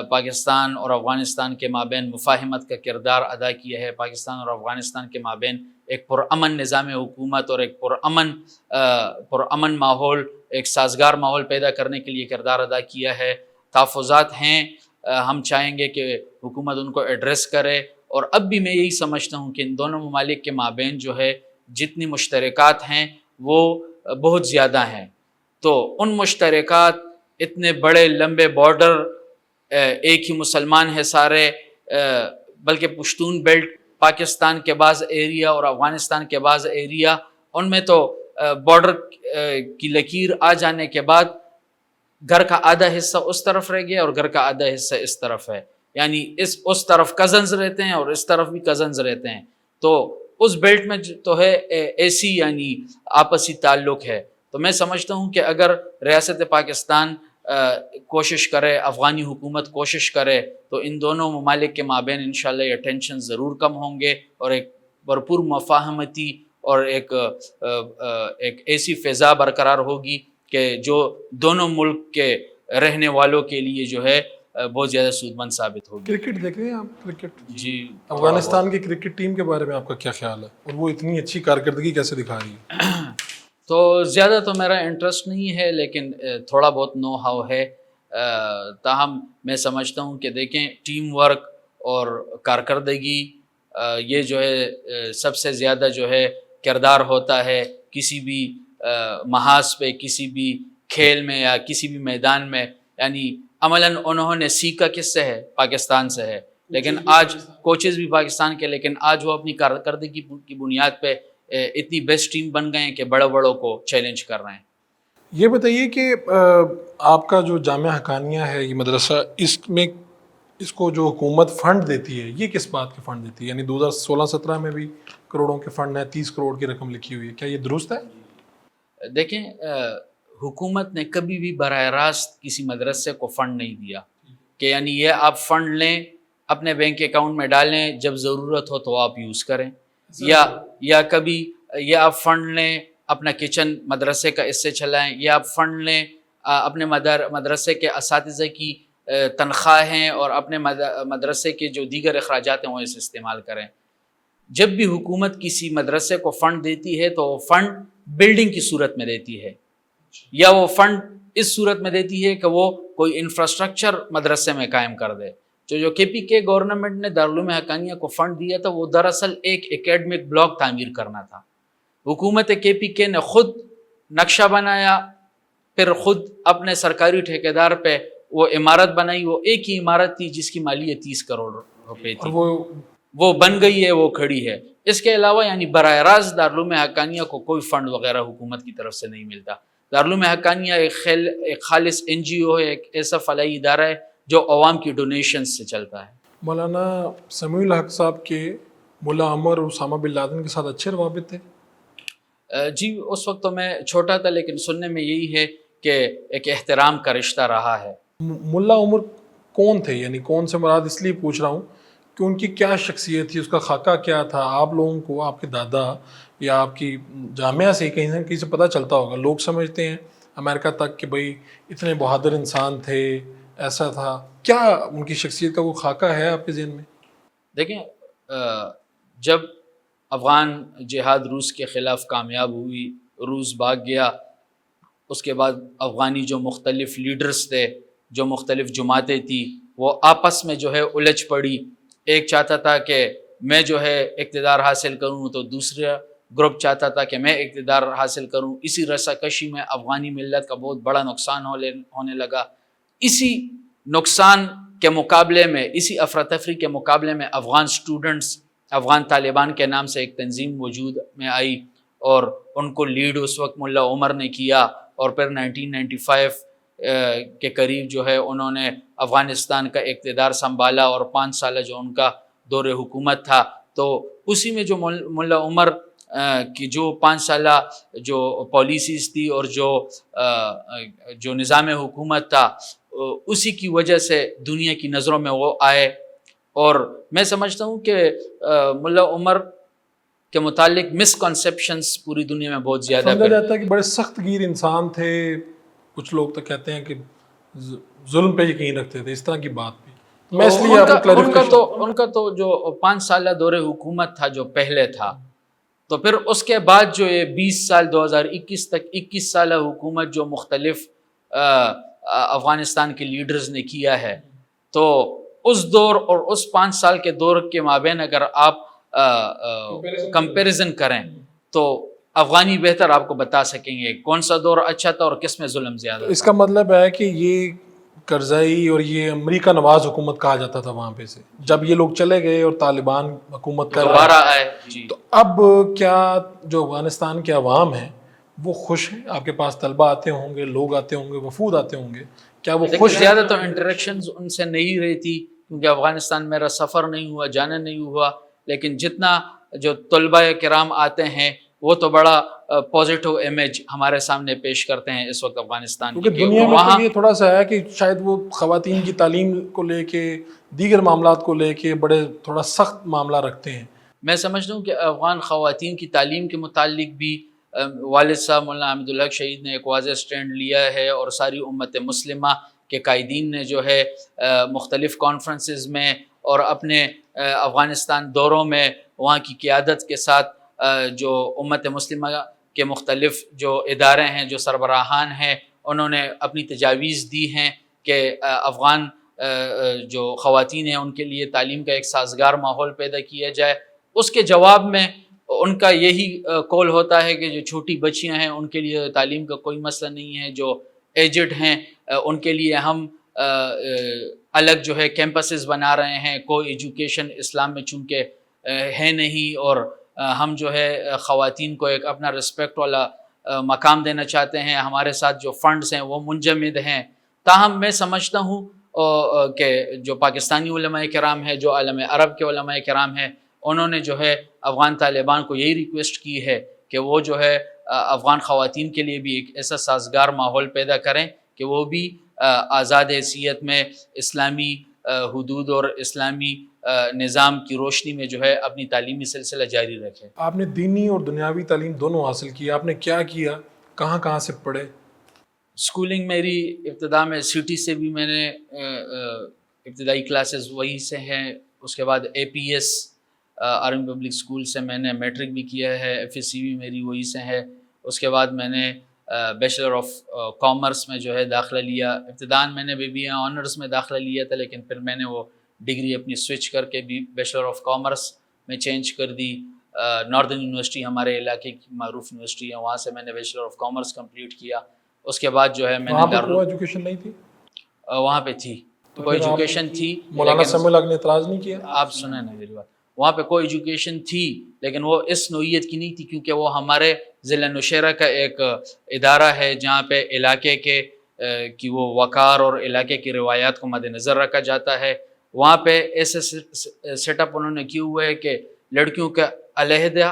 پاکستان اور افغانستان کے مابین مفاہمت کا کردار ادا کیا ہے. پاکستان اور افغانستان کے مابین ایک پرامن نظام حکومت اور ایک پرامن ماحول، ایک سازگار ماحول پیدا کرنے کے لیے کردار ادا کیا ہے. تحفظات ہیں، ہم چاہیں گے کہ حکومت ان کو ایڈریس کرے، اور اب بھی میں یہی سمجھتا ہوں کہ ان دونوں ممالک کے مابین جو ہے جتنی مشترکات ہیں وہ بہت زیادہ ہیں. تو ان مشترکات اتنے بڑے لمبے بارڈر، ایک ہی مسلمان ہے سارے، بلکہ پشتون بیلٹ پاکستان کے بعض ایریا اور افغانستان کے بعض ایریا، ان میں تو بارڈر کی لکیر آ جانے کے بعد گھر کا آدھا حصہ اس طرف رہ گیا اور گھر کا آدھا حصہ اس طرف ہے، یعنی اس طرف کزنز رہتے ہیں اور اس طرف بھی کزنز رہتے ہیں، تو اس بیلٹ میں تو ہے ایسی یعنی آپسی تعلق ہے۔ تو میں سمجھتا ہوں کہ اگر ریاست پاکستان کوشش کرے، افغانی حکومت کوشش کرے، تو ان دونوں ممالک کے مابین انشاءاللہ یہ ٹینشن ضرور کم ہوں گے اور ایک بھرپور مفاہمتی اور ایک ایسی فضا برقرار ہوگی کہ جو دونوں ملک کے رہنے والوں کے لیے جو ہے بہت زیادہ سود مند ثابت ہوگی۔ کرکٹ دیکھ رہے ہیں آپ؟ کرکٹ جی، افغانستان کی کرکٹ ٹیم کے بارے میں آپ کا کیا خیال ہے، اور وہ اتنی اچھی کارکردگی کیسے دکھا رہی ہے؟ تو زیادہ تو میرا انٹرسٹ نہیں ہے، لیکن تھوڑا بہت نو ہاؤ ہے، تاہم میں سمجھتا ہوں کہ دیکھیں ٹیم ورک اور کارکردگی یہ جو ہے سب سے زیادہ جو ہے کردار ہوتا ہے کسی بھی محاذ پہ، کسی بھی کھیل میں یا کسی بھی میدان میں، یعنی عملاً انہوں نے سیکھا کس سے ہے؟ پاکستان سے ہے، لیکن آج کوچز بھی پاکستان کے، لیکن آج وہ اپنی کارکردگی کی بنیاد پہ اتنی بیسٹ ٹیم بن گئے ہیں کہ بڑے بڑوں کو چیلنج کر رہے ہیں۔ یہ بتائیے کہ آپ کا جو جامعہ حقانیہ ہے یہ مدرسہ، اس کو جو حکومت فنڈ دیتی ہے یہ کس بات کے فنڈ دیتی ہے؟ یعنی 2016-17 میں بھی کروڑوں کے فنڈ ہیں، 30 کروڑ کی رقم لکھی ہوئی ہے، کیا یہ درست ہے؟ دیکھیں حکومت نے کبھی بھی براہ راست کسی مدرسے کو فنڈ نہیں دیا کہ یعنی یہ آپ فنڈ لیں اپنے بینک اکاؤنٹ میں ڈالیں، جب ضرورت ہو تو آپ یوز کریں، یا کبھی یہ آپ فنڈ لیں اپنا کچن مدرسے کا اس سے چلائیں، یا آپ فنڈ لیں اپنے مدرسے کے اساتذہ کی تنخواہیں اور اپنے مدرسے کے جو دیگر اخراجات ہیں وہ اسے استعمال کریں۔ جب بھی حکومت کسی مدرسے کو فنڈ دیتی ہے تو وہ فنڈ بلڈنگ کی صورت میں دیتی ہے، یا وہ فنڈ اس صورت میں دیتی ہے کہ وہ کوئی انفراسٹرکچر مدرسے میں قائم کر دے۔ جو کے پی کے گورنمنٹ نے دارالعلوم حقانیہ کو فنڈ دیا تھا وہ دراصل ایک اکیڈمک بلاک تعمیر کرنا تھا۔ حکومت کے پی کے نے خود نقشہ بنایا، پھر خود اپنے سرکاری ٹھیکیدار پہ وہ عمارت بنائی، وہ ایک ہی عمارت تھی جس کی مالیت 30 کروڑ روپے تھی، وہ بن گئی ہے، وہ کھڑی ہے۔ اس کے علاوہ یعنی براہ راست دارالعلوم حقانیہ کو کوئی فنڈ وغیرہ حکومت کی طرف سے نہیں ملتا۔ دارالعلوم حقانیہ ایک خالص NGO ہے، ایک ایسا فلاحی ادارہ ہے جو عوام کی ڈونیشنز سے چلتا ہے۔ مولانا سمیع الحق صاحب کے ملا عمر اور اسامہ بن لادن کے ساتھ اچھے روابط تھے؟ جی، اس وقت تو میں چھوٹا تھا، لیکن سننے میں یہی ہے کہ ایک احترام کا رشتہ رہا ہے۔ ملا عمر کون تھے؟ یعنی کون سے مراد اس لیے پوچھ رہا ہوں کہ ان کی کیا شخصیت تھی، اس کا خاکہ کیا تھا؟ آپ لوگوں کو آپ کے دادا یا آپ کی جامعہ سے کہیں نہ کہیں سے پتہ چلتا ہوگا، لوگ سمجھتے ہیں امریکہ تک کہ بھئی اتنے بہادر انسان تھے، ایسا تھا، کیا ان کی شخصیت کا کوئی خاکہ ہے آپ کے ذہن میں؟ دیکھیں جب افغان جہاد روس کے خلاف کامیاب ہوئی، روس بھاگ گیا، اس کے بعد افغانی جو مختلف لیڈرز تھے، جو مختلف جماعتیں تھیں، وہ آپس میں جو ہے الجھ پڑی۔ ایک چاہتا تھا کہ میں جو ہے اقتدار حاصل کروں، تو دوسرا گروپ چاہتا تھا کہ میں اقتدار حاصل کروں۔ اسی رساکشی میں افغانی ملت کا بہت بڑا نقصان ہونے لگا۔ اسی نقصان کے مقابلے میں، اسی افراتفری کے مقابلے میں افغان اسٹوڈنٹس، افغان طالبان کے نام سے ایک تنظیم وجود میں آئی، اور ان کو لیڈ اس وقت ملا عمر نے کیا، اور پھر 1995 کے قریب جو ہے انہوں نے افغانستان کا اقتدار سنبھالا، اور 5 سالہ جو ان کا دور حکومت تھا، تو اسی میں جو ملا عمر کی جو 5 سالہ جو پالیسیز تھی اور جو نظام حکومت تھا، اسی کی وجہ سے دنیا کی نظروں میں وہ آئے۔ اور میں سمجھتا ہوں کہ ملا عمر کے متعلق مسکنسیپشنز پوری دنیا میں بہت زیادہ سمجھا جاتا ہے کہ بڑے سخت گیر انسان تھے، کچھ لوگ تو کہتے ہیں کہ ظلم پہ یقین رکھتے تھے، اس طرح کی بات بھی۔ میں اس لیے ان کا تو جو 5 سالہ دور حکومت تھا جو پہلے تھا، تو پھر اس کے بعد جو یہ 20 سال 2021 تک 21 سالہ حکومت جو مختلف افغانستان کے لیڈرز نے کیا ہے، تو اس دور اور اس 5 سال کے دور کے مابین اگر آپ کمپیریزن کریں تو افغانی بہتر آپ کو بتا سکیں گے کون سا دور اچھا تھا اور کس میں ظلم زیادہ اس کا مطلب ہے کہ یہ کرزئی اور یہ امریکہ نواز حکومت کہا جاتا تھا وہاں پہ سے، جب یہ لوگ چلے گئے اور طالبان حکومت کر رہا دوبارہ آئے جی. تو اب کیا جو افغانستان کے عوام ہیں وہ خوش ہیں؟ آپ کے پاس طلبہ آتے ہوں گے، لوگ آتے ہوں گے، وفود آتے ہوں گے، کیا وہ لیکن خوش ہیں؟ زیادہ تو انٹریکشنز ان سے نہیں رہی تھی کیونکہ افغانستان میرا سفر نہیں ہوا، جانا نہیں ہوا، لیکن جتنا جو طلبہ کرام آتے ہیں وہ تو بڑا پازیٹیو امیج ہمارے سامنے پیش کرتے ہیں اس وقت افغانستان کی. کیونکہ دنیا میں تو یہ تھوڑا سا ہے کہ شاید وہ خواتین کی تعلیم کو لے کے، دیگر معاملات کو لے کے بڑے تھوڑا سخت معاملہ رکھتے ہیں. میں سمجھتا ہوں کہ افغان خواتین کی تعلیم کے متعلق بھی والد صاحب مولانا حمید الحق شہید نے ایک واضح سٹینڈ لیا ہے، اور ساری امت مسلمہ کے قائدین نے جو ہے مختلف کانفرنسز میں اور اپنے افغانستان دوروں میں وہاں کی قیادت کے ساتھ جو امت مسلمہ کے مختلف جو ادارے ہیں، جو سربراہان ہیں، انہوں نے اپنی تجاویز دی ہیں کہ افغان جو خواتین ہیں ان کے لیے تعلیم کا ایک سازگار ماحول پیدا کیا جائے. اس کے جواب میں ان کا یہی قول ہوتا ہے کہ جو چھوٹی بچیاں ہیں ان کے لیے تعلیم کا کوئی مسئلہ نہیں ہے، جو ایجڈ ہیں ان کے لیے ہم الگ جو ہے کیمپسز بنا رہے ہیں. کوئی ایجوکیشن اسلام میں چونکہ ہے نہیں، اور ہم جو ہے خواتین کو ایک اپنا رسپیکٹ والا مقام دینا چاہتے ہیں. ہمارے ساتھ جو فنڈز ہیں وہ منجمد ہیں. تاہم میں سمجھتا ہوں کہ جو پاکستانی علماء کرام ہیں، جو عالم عرب کے علماء کرام ہیں، انہوں نے جو ہے افغان طالبان کو یہی ریکویسٹ کی ہے کہ وہ جو ہے افغان خواتین کے لیے بھی ایک ایسا سازگار ماحول پیدا کریں کہ وہ بھی آزاد حیثیت میں اسلامی حدود اور اسلامی نظام کی روشنی میں جو ہے اپنی تعلیمی سلسلہ جاری رکھیں. آپ نے دینی اور دنیاوی تعلیم دونوں حاصل کی، آپ نے کیا کیا، کہاں سے پڑھے؟ اسکولنگ میری ابتدا میں سٹی سے بھی میں نے ابتدائی کلاسز وہی سے ہیں. اس کے بعد APS آرمی پبلک اسکول سے میں نے میٹرک بھی کیا ہے. FSC بھی میری وہی سے ہے. اس کے بعد میں نے بیچلر آف کامرس میں جو ہے داخلہ لیا. ابتداً میں نے BBA آنرس میں داخلہ لیا تھا، لیکن پھر میں نے وہ ڈگری اپنی سوئچ کر کے بھی بیچلر آف کامرس میں چینج کر دی. ناردرن یونیورسٹی ہمارے علاقے کی معروف یونیورسٹی ہے، وہاں سے میں نے بیچلر آف کامرس کمپلیٹ کیا. اس کے بعد جو ہے میں نے کوئی ایجوکیشن نہیں تھی وہاں پہ تھی، کوئی ایجوکیشن تھی. مولانا سمیع الحق نے اعتراض نہیں کیا؟ آپ سنیں نا میری بات. وہاں پہ کوئی ایجوکیشن تھی لیکن وہ اس نوعیت کی نہیں تھی، کیونکہ وہ ہمارے ضلع نوشہرہ کا ایک ادارہ ہے جہاں پہ علاقے کے کی وہ وقار اور علاقے کی روایات کو مد نظر رکھا جاتا ہے. وہاں پہ ایسے سیٹ اپ انہوں نے کیے ہوئے ہے کہ لڑکیوں کا علیحدہ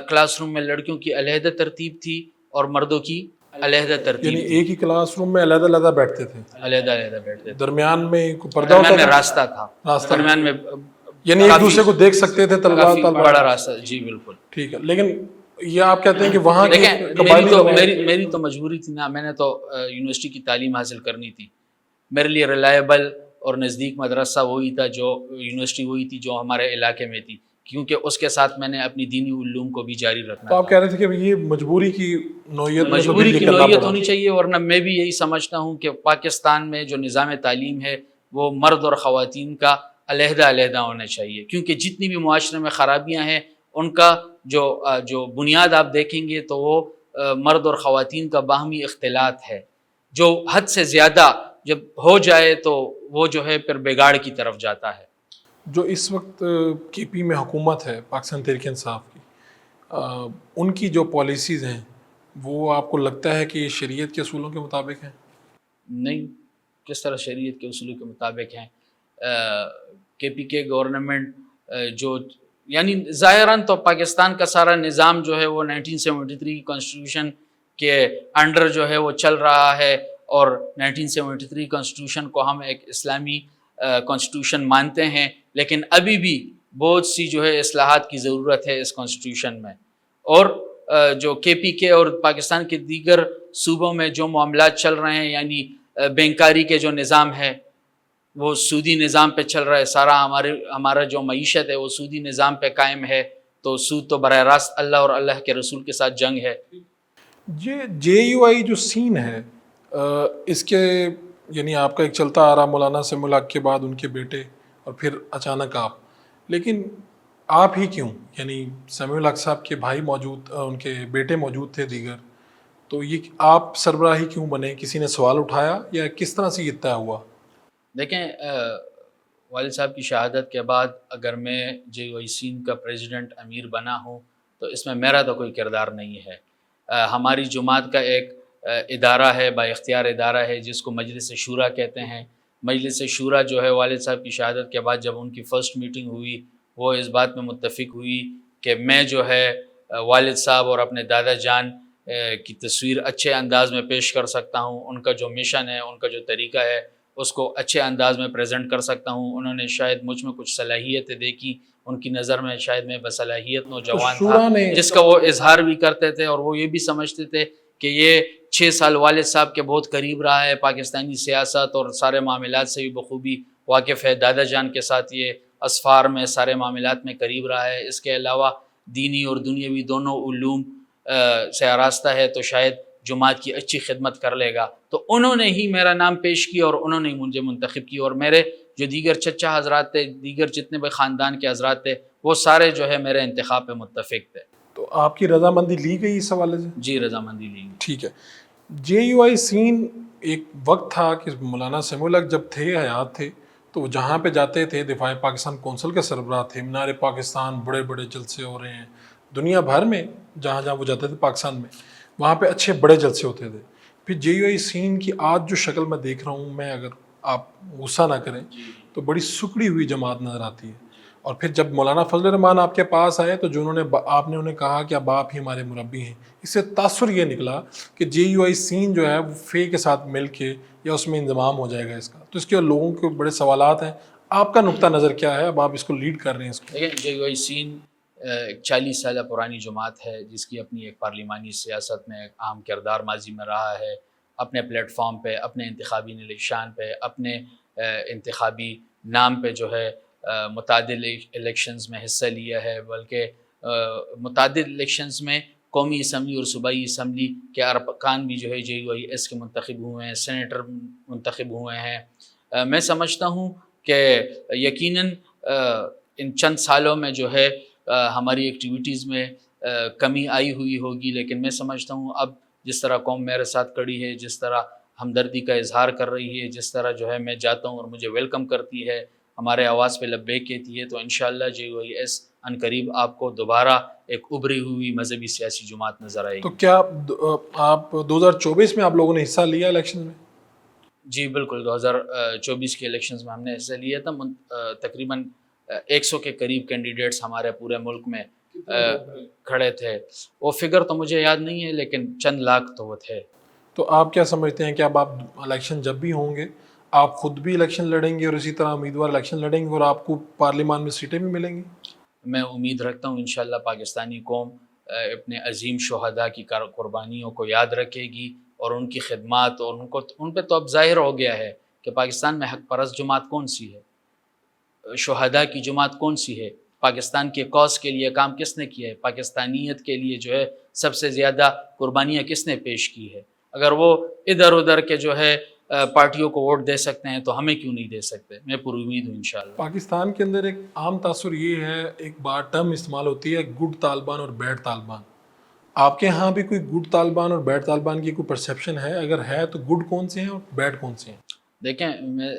کلاس روم میں لڑکیوں کی علیحدہ ترتیب تھی اور مردوں کی علیحدہ ترتیب، یعنی ایک ہی کلاس روم میں علیحدہ بیٹھتے تھے، علیحدہ بیٹھتے تھے. درمیان میں پردہ درمیان ہوتا میں تھا، راستہ تھا، درمیان میں یعنی ایک دوسرے کو دیکھ سکتے تھے طلبہ. بڑا راستہ. جی بالکل ٹھیک ہے. لیکن یہ آپ کہتے ہیں کہ وہاں میری تو مجبوری تھی نا، میں نے تو یونیورسٹی کی تعلیم حاصل کرنی تھی. میرے لیے ریلائبل اور نزدیک مدرسہ وہی تھا، جو یونیورسٹی وہی تھی جو ہمارے علاقے میں تھی، کیونکہ اس کے ساتھ میں نے اپنی دینی علوم کو بھی جاری رکھنا. تو آپ کہہ رہے تھے کہ یہ مجبوری کی نوعیت ہونی چاہیے، ورنہ میں بھی یہی سمجھتا ہوں کہ پاکستان میں جو نظام تعلیم ہے وہ مرد اور خواتین کا علیحدہ ہونا چاہیے، کیونکہ جتنی بھی معاشرے میں خرابیاں ہیں ان کا جو بنیاد آپ دیکھیں گے تو وہ مرد اور خواتین کا باہمی اختلاط ہے، جو حد سے زیادہ جب ہو جائے تو وہ جو ہے پھر بگاڑ کی طرف جاتا ہے. جو اس وقت KP میں حکومت ہے پاکستان تحریک انصاف کی، ان کی جو پالیسیز ہیں وہ آپ کو لگتا ہے کہ شریعت کے اصولوں کے مطابق ہیں؟ نہیں، کس طرح شریعت کے اصولوں کے مطابق ہیں؟ KP کے گورنمنٹ جو یعنی ظاہراً تو پاکستان کا سارا نظام جو ہے وہ 1973 کی کانسٹیٹیوشن کے انڈر جو ہے وہ چل رہا ہے، اور 1973 کانسٹیٹیوشن کو ہم ایک اسلامی کانسٹیٹیوشن مانتے ہیں، لیکن ابھی بھی بہت سی جو ہے اصلاحات کی ضرورت ہے اس کانسٹیٹیوشن میں. اور جو KP کے اور پاکستان کے دیگر صوبوں میں جو معاملات چل رہے ہیں، یعنی بینکاری کے جو نظام ہے وہ سودی نظام پہ چل رہا ہے، سارا ہمارا جو معیشت ہے وہ سودی نظام پہ قائم ہے، تو سود تو براہ راست اللہ اور اللہ کے رسول کے ساتھ جنگ ہے. یہ JUI جو سین ہے اس کے یعنی آپ کا ایک چلتا آ رہا مولانا سمیع الحق کے بعد ان کے بیٹے اور پھر اچانک آپ، لیکن آپ ہی کیوں؟ یعنی سمیع الحق صاحب کے بھائی موجود، ان کے بیٹے موجود تھے دیگر، تو یہ آپ سربراہ ہی کیوں بنے؟ کسی نے سوال اٹھایا یا کس طرح سے یہ طے ہوا؟ دیکھیں، والد صاحب کی شہادت کے بعد اگر میں JUIC کا پریزیڈنٹ امیر بنا ہوں تو اس میں میرا تو کوئی کردار نہیں ہے۔ ہماری جماعت کا ایک ادارہ ہے، با اختیار ادارہ ہے، جس کو مجلس شورا کہتے ہیں۔ مجلس شورا جو ہے والد صاحب کی شہادت کے بعد جب ان کی فرسٹ میٹنگ ہوئی، وہ اس بات میں متفق ہوئی کہ میں جو ہے والد صاحب اور اپنے دادا جان کی تصویر اچھے انداز میں پیش کر سکتا ہوں، ان کا جو مشن ہے، ان کا جو طریقہ ہے، اس کو اچھے انداز میں پریزنٹ کر سکتا ہوں۔ انہوں نے شاید مجھ میں کچھ صلاحیتیں دیکھی، ان کی نظر میں شاید میں بصلاحیت تو نوجوان تھا، شورا نے جس کا وہ اظہار بھی کرتے تھے، اور وہ یہ بھی سمجھتے تھے کہ یہ 6 سال والد صاحب کے بہت قریب رہا ہے، پاکستانی سیاست اور سارے معاملات سے بھی بخوبی واقف ہے، دادا جان کے ساتھ یہ اسفار میں سارے معاملات میں قریب رہا ہے، اس کے علاوہ دینی اور دنیاوی دونوں علوم سے آراستہ ہے، تو شاید جماعت کی اچھی خدمت کر لے گا۔ تو انہوں نے ہی میرا نام پیش کیا اور انہوں نے ہی مجھے منتخب کی، اور میرے جو دیگر چچا حضرات تھے، دیگر جتنے بھی خاندان کے حضرات تھے، وہ سارے جو ہے میرے انتخاب پہ متفق تھے۔ تو آپ کی رضامندی لی گئی اس حوالے سے؟ جی، رضامندی لی گئی۔ ٹھیک ہے۔ JUIC ایک وقت تھا کہ مولانا سمیع الحق جب تھے، حیات تھے، تو وہ جہاں پہ جاتے تھے، دفاع پاکستان کونسل کے سربراہ تھے، مینار پاکستان، بڑے بڑے جلسے ہو رہے ہیں دنیا بھر میں، جہاں جہاں وہ جاتے تھے پاکستان میں، وہاں پہ اچھے بڑے جلسے ہوتے تھے۔ پھر JUIC کی آج جو شکل میں دیکھ رہا ہوں میں، اگر آپ غصہ نہ کریں تو بڑی سکڑی ہوئی جماعت نظر آتی ہے۔ اور پھر جب مولانا فضل الرحمان آپ کے پاس آئے تو جو آپ نے انہیں کہا کہ اب آپ ہی ہمارے مربی ہیں، اس سے تاثر یہ نکلا کہ JUIC جو ہے وہ فے کے ساتھ مل کے یا اس میں انضمام ہو جائے گا اس کا، تو اس کے لوگوں کے بڑے سوالات ہیں۔ آپ کا نقطہ نظر کیا ہے؟ اب آپ اس کو لیڈ کر رہے ہیں اس کو۔ لیکن JUIC ایک 40 سالہ پرانی جماعت ہے، جس کی اپنی ایک پارلیمانی سیاست میں ایک اہم کردار ماضی میں رہا ہے، اپنے پلیٹ فارم پہ، اپنے انتخابی نشان پہ، اپنے انتخابی نام پہ جو ہے متعدد الیکشنز میں حصہ لیا ہے، بلکہ متعدد الیکشنز میں قومی اسمبلی اور صوبائی اسمبلی کے ارکان بھی جو ہے JUIS کے منتخب ہوئے ہیں، سینیٹر منتخب ہوئے ہیں۔ میں سمجھتا ہوں کہ یقیناً ان چند سالوں میں جو ہے ہماری ایکٹیویٹیز میں کمی آئی ہوئی ہوگی، لیکن میں سمجھتا ہوں اب جس طرح قوم میرے ساتھ کڑی ہے، جس طرح ہمدردی کا اظہار کر رہی ہے، جس طرح جو ہے میں جاتا ہوں اور مجھے ویلکم کرتی ہے، ہمارے آواز پہ لبیک کہتی ہے، تو انشاءاللہ JUIS ان قریب آپ کو دوبارہ ایک ابھری ہوئی مذہبی سیاسی جماعت نظر آئے گی۔ تو کیا آپ 2024 میں آپ لوگوں نے حصہ لیا الیکشن میں؟ جی بالکل، 2024 کے الیکشنز میں ہم نے حصہ لیا تھا۔ تقریباً 100 کے قریب کینڈیڈیٹس ہمارے پورے ملک میں کھڑے تھے، وہ فگر تو مجھے یاد نہیں ہے، لیکن چند لاکھ تو وہ تھے۔ تو آپ کیا سمجھتے ہیں کہ اب آپ الیکشن جب بھی ہوں گے، آپ خود بھی الیکشن لڑیں گے اور اسی طرح امیدوار الیکشن لڑیں گے اور آپ کو پارلیمان میں سیٹیں بھی ملیں گی؟ میں امید رکھتا ہوں انشاءاللہ پاکستانی قوم اپنے عظیم شہداء کی قربانیوں کو یاد رکھے گی، اور ان کی خدمات، اور ان پہ تو اب ظاہر ہو گیا ہے کہ پاکستان میں حق پرست جماعت کون سی ہے، شہداء کی جماعت کون سی ہے، پاکستان کے کاز کے لیے کام کس نے کیا ہے، پاکستانیت کے لیے جو ہے سب سے زیادہ قربانیاں کس نے پیش کی ہے۔ اگر وہ ادھر ادھر کے جو ہے پارٹیوں کو ووٹ دے سکتے ہیں تو ہمیں کیوں نہیں دے سکتے؟ میں پر امید ہوں انشاءاللہ۔ پاکستان کے اندر ایک عام تاثر یہ ہے، ایک بار ٹرم استعمال ہوتی ہے گڈ طالبان اور بیڈ طالبان۔ آپ کے ہاں بھی کوئی گڈ طالبان اور بیڈ طالبان کی کوئی پرسیپشن ہے؟ اگر ہے تو گڈ کون سے ہیں اور بیڈ کون سے ہیں؟ دیکھیں،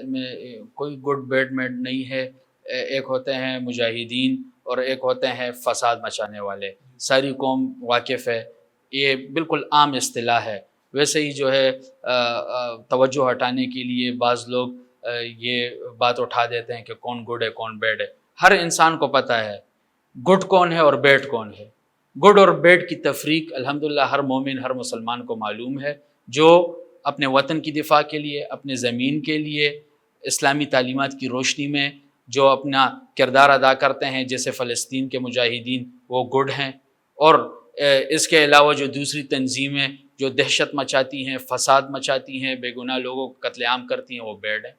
میں کوئی گڈ بیڈ میڈ نہیں ہے، ایک ہوتے ہیں مجاہدین اور ایک ہوتے ہیں فساد مچانے والے، ساری قوم واقف ہے، یہ بالکل عام اصطلاح ہے۔ ویسے ہی جو ہے توجہ ہٹانے کے لیے بعض لوگ یہ بات اٹھا دیتے ہیں کہ کون گڈ ہے کون بیڈ ہے۔ ہر انسان کو پتہ ہے گڈ کون ہے اور بیڈ کون ہے۔ گڈ اور بیڈ کی تفریق الحمدللہ ہر مومن، ہر مسلمان کو معلوم ہے، جو اپنے وطن کی دفاع کے لیے، اپنے زمین کے لیے، اسلامی تعلیمات کی روشنی میں جو اپنا کردار ادا کرتے ہیں، جیسے فلسطین کے مجاہدین، وہ گڈ ہیں، اور اس کے علاوہ جو دوسری تنظیمیں جو دہشت مچاتی ہیں، فساد مچاتی ہیں، بے گناہ لوگوں کو قتل عام کرتی ہیں، وہ بیڈ ہیں۔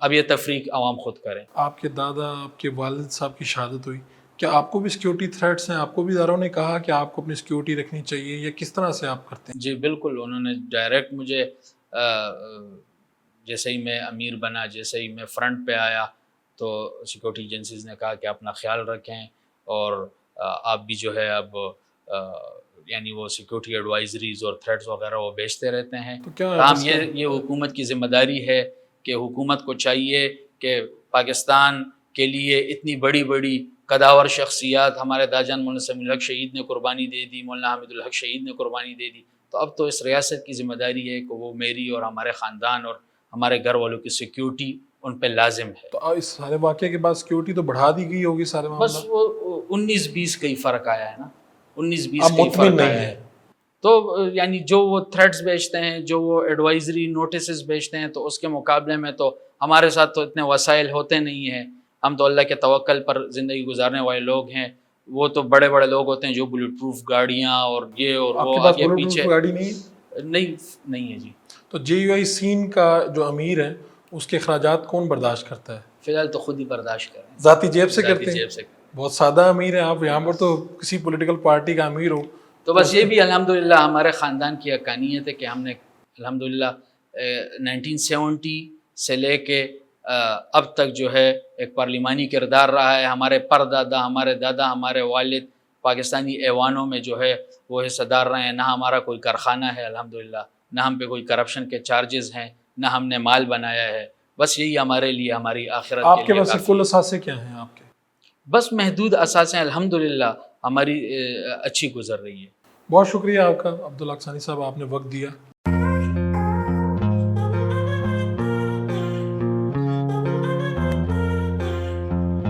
اب یہ تفریق عوام خود کریں۔ آپ کے دادا، آپ کے والد صاحب کی شہادت ہوئی، کیا آپ کو بھی سیکیورٹی تھریٹس ہیں؟ آپ کو بھی اداروں نے کہا کہ آپ کو اپنی سیکیورٹی رکھنی چاہیے، یا کس طرح سے آپ کرتے ہیں؟ جی بالکل، انہوں نے ڈائریکٹ مجھے جیسے ہی میں امیر بنا، جیسے ہی میں فرنٹ پہ آیا، تو سیکورٹی ایجنسیز نے کہا کہ اپنا خیال رکھیں، اور آپ بھی جو ہے اب یعنی وہ سیکورٹی ایڈوائزریز اور تھریٹس وغیرہ وہ بھیجتے رہتے ہیں. تو کیا تاہم یہ حکومت کی ذمہ داری ہے کہ حکومت کو چاہیے کہ پاکستان کے لیے اتنی بڑی بڑی قداور شخصیات، ہمارے داجان مولانا سمیع الحق شہید نے قربانی دے دی، مولانا حامد الحق شہید نے قربانی دے دی، تو اب تو اس ریاست کی ذمہ داری ہے کہ وہ میری اور ہمارے خاندان اور ہمارے گھر والوں کی سیکیورٹی ان پہ لازم ہے. تو اس سارے واقعے کے بعد سیکیورٹی تو بڑھا دی گئی ہوگی سارے بس معاملہ. وہ 19-20 کا ہی فرق آیا ہے نا، 19-20 اب کا ہی مطمئن فرق نہیں آیا ہے. ہے. تو یعنی جو وہ تھریٹس بھیجتے ہیں، جو وہ ایڈوائزری نوٹسز بھیجتے ہیں، تو اس کے مقابلے میں تو ہمارے ساتھ تو اتنے وسائل ہوتے نہیں ہیں. ہم تو اللہ کے توکل پر زندگی گزارنے والے لوگ ہیں. وہ تو بڑے بڑے لوگ ہوتے ہیں جو بلٹ پروف گاڑیاں اور یہ اور آپ وہ کے پاس آگے بلٹ پیچھے. پروف گاڑی نہیں؟ نہیں ہے جی. تو جے یو آئی سین کا جو امیر ہے اس کے اخراجات کون برداشت کرتا ہے؟ فی الحال تو خود ہی برداشت کریں، ذاتی جیب سے ذاتی کرتے ہیں؟ جیب سے. بہت سادہ امیر ہیں آپ. یہاں پر تو کسی پولیٹیکل پارٹی کا امیر ہو تو بس یہ بھی الحمدللہ ہمارے خاندان کی حقانیت ہے کہ ہم نے الحمدللہ 1970 سے لے کے اب تک جو ہے ایک پارلیمانی کردار رہا ہے. ہمارے پردادا، ہمارے دادا، ہمارے والد پاکستانی ایوانوں میں جو ہے وہ حصہ دار رہے ہیں. نہ ہمارا کوئی کارخانہ ہے الحمدللہ، نہ ہم پہ کوئی کرپشن کے چارجز ہیں، نہ ہم نے مال بنایا ہے. بس یہی ہمارے لیے، ہماری آخرت آپ کے لیے ویسے کافی کل اثاثے کیا ہیں آپ کے؟ بس محدود اثاثیں الحمدللہ ہماری اچھی گزر رہی ہے. بہت شکریہ آپ کا عبدالحق ثانی صاحب، آپ نے وقت دیا.